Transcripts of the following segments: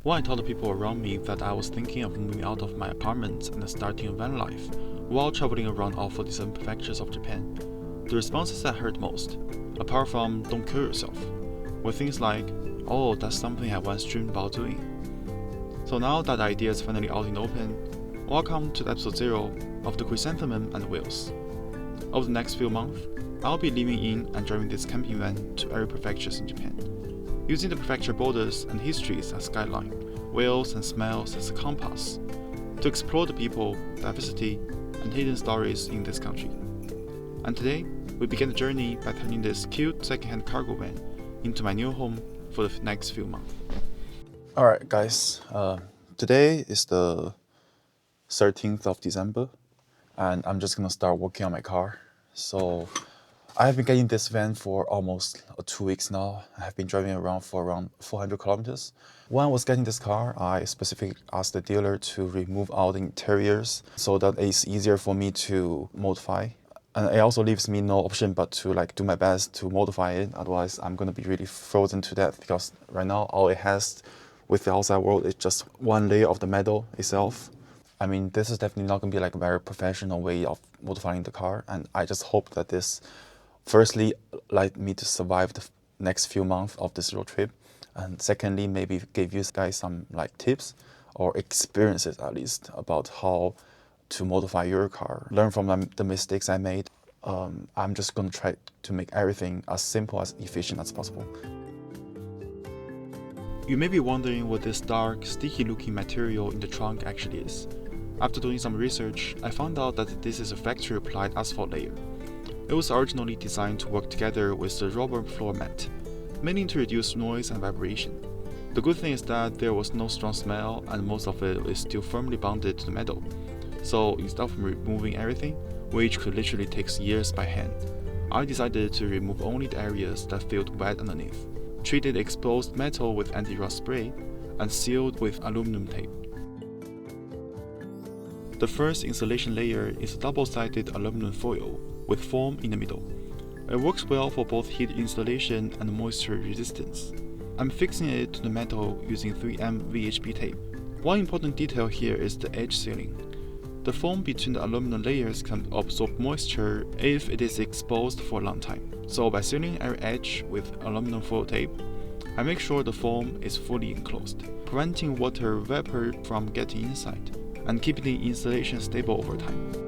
When I told people around me that I was thinking of moving out of my apartment and starting a van life while traveling around all 47 prefectures of Japan, the responses I heard most, apart from "don't kill yourself," were things like, "Oh, that's something I once dreamed about doing." So now that the idea is finally out in the open, welcome to episode 0 of the Chrysanthemum Wheels. Over the next few months, I'll be living in and driving this camping van to every prefectures in Japan, using the prefecture borders and histories as guideline, wheels and smells as a compass, to explore the people, diversity, and hidden stories in this country. And today, we begin the journey by turning this cute second-hand cargo van into my new home for the next few months. Alright guys, today is the 13th of December, and I'm just gonna start working on my car. So I have been getting this van for almost 2 weeks now. I have been driving around for around 400 kilometers. When I was getting this car, I specifically asked the dealer to remove all the interiors so that it's easier for me to modify. And it also leaves me no option but to do my best to modify it. Otherwise, I'm gonna be really frozen to death because right now all it has with the outside world is just one layer of the metal itself. I mean, this is definitely not gonna be a very professional way of modifying the car, and I just hope that this firstly let me to survive the next few months of this road trip, and secondly maybe give you guys some tips or experiences at least about how to modify your car. Learn from the mistakes I made. I'm just gonna try to make everything as simple as efficient as possible. You may be wondering what this dark, sticky looking material in the trunk actually is. After doing some research, I found out that this is a factory applied asphalt layer. It was originally designed to work together with the rubber floor mat, mainly to reduce noise and vibration. The good thing is that there was no strong smell and most of it is still firmly bonded to the metal. So instead of removing everything, which could literally take years by hand, I decided to remove only the areas that felt wet underneath, treated exposed metal with anti-rust spray, and sealed with aluminum tape. The first insulation layer is a double-sided aluminum foil with foam in the middle. It works well for both heat insulation and moisture resistance. I'm fixing it to the metal using 3M VHP tape. One important detail here is the edge sealing. The foam between the aluminum layers can absorb moisture if it is exposed for a long time. So by sealing every edge with aluminum foil tape, I make sure the foam is fully enclosed, preventing water vapor from getting inside, and keeping the insulation stable over time.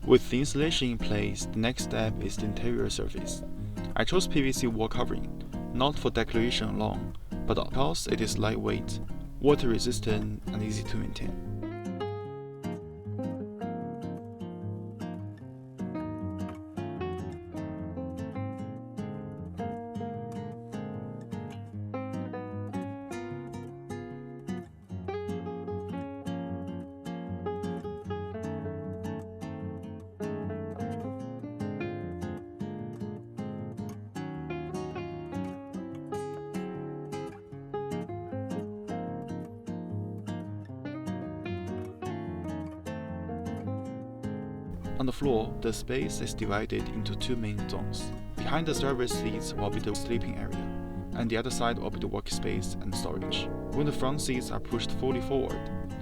With the insulation in place, the next step is the interior surface. I chose PVC wall covering, not for decoration alone, but because it is lightweight, water resistant, and easy to maintain. On the floor, the space is divided into two main zones. Behind the driver's seats will be the sleeping area, and the other side will be the workspace and storage. When the front seats are pushed fully forward,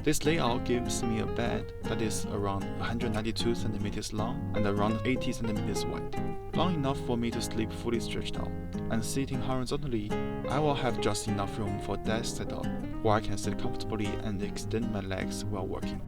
This layout gives me a bed that is around 192 centimeters long and around 80 centimeters wide, long enough for me to sleep fully stretched out. And sitting horizontally, I will have just enough room for a desk setup where I can sit comfortably and extend my legs while working.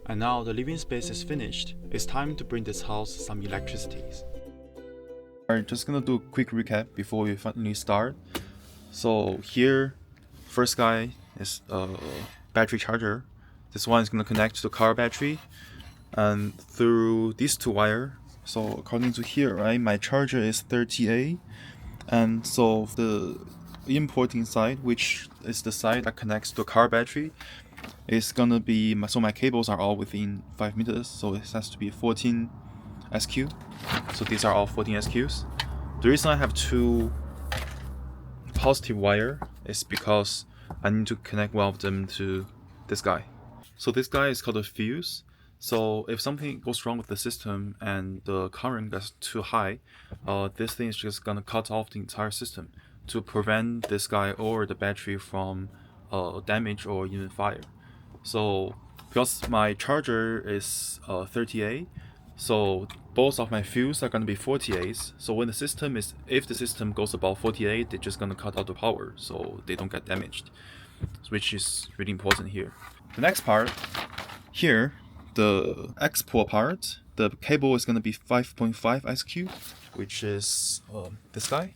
And now the living space is finished, it's time to bring this house some electricities. Alright, just gonna do a quick recap before we finally start. So here, first guy is a battery charger. This one is gonna connect to the car battery and through these two wires. So according to here, right, my charger is 30A, and so the importing side, which is the side that connects to the car battery, is gonna be so my cables are all within 5 meters, so it has to be 14 SQ. So these are all 14 SQs. The reason I have two positive wire is because I need to connect one of them to this guy. So this guy is called a fuse. So if something goes wrong with the system and the current gets too high, this thing is just gonna cut off the entire system to prevent this guy or the battery from damage or even fire. So because my charger is 30A, so both of my fuse are gonna be 40As. So when if the system goes above 48, they're just gonna cut out the power, so they don't get damaged, which is really important here. The next part here, the export part, the cable is gonna be 5.5 SQ, which is this guy,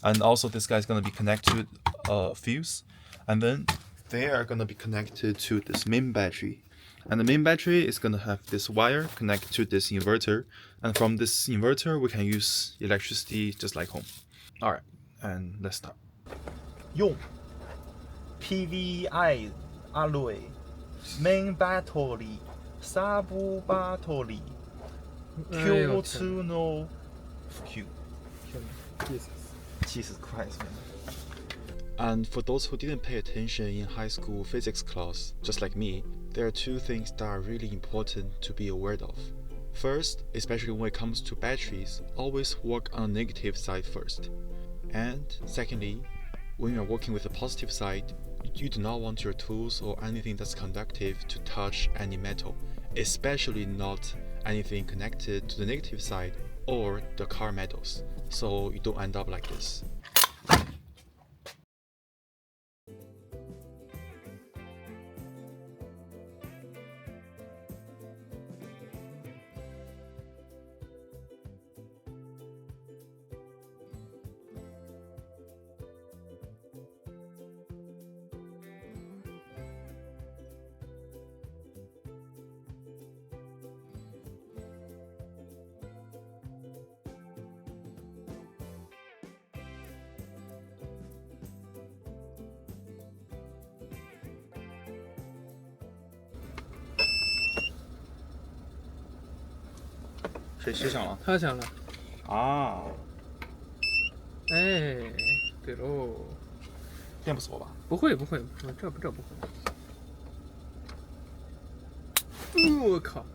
and also this guy is gonna be connected to fuse, and then they are gonna be connected to this main battery. And the main battery is gonna have this wire connected to this inverter, and from this inverter we can use electricity just like home. Alright, and let's start. 用 PVI alloy main battery sub battery Q2 no Q. Jesus Christ, man. And for those who didn't pay attention in high school physics class, just like me, there are two things that are really important to be aware of. First, especially when it comes to batteries, always work on the negative side first. And secondly, when you're working with the positive side, you do not want your tools or anything that's conductive to touch any metal, especially not anything connected to the negative side or the car metals, so you don't end up like this. 谁想了？他想了。啊，哎，对喽。变不死我吧？不会，这不会。我靠！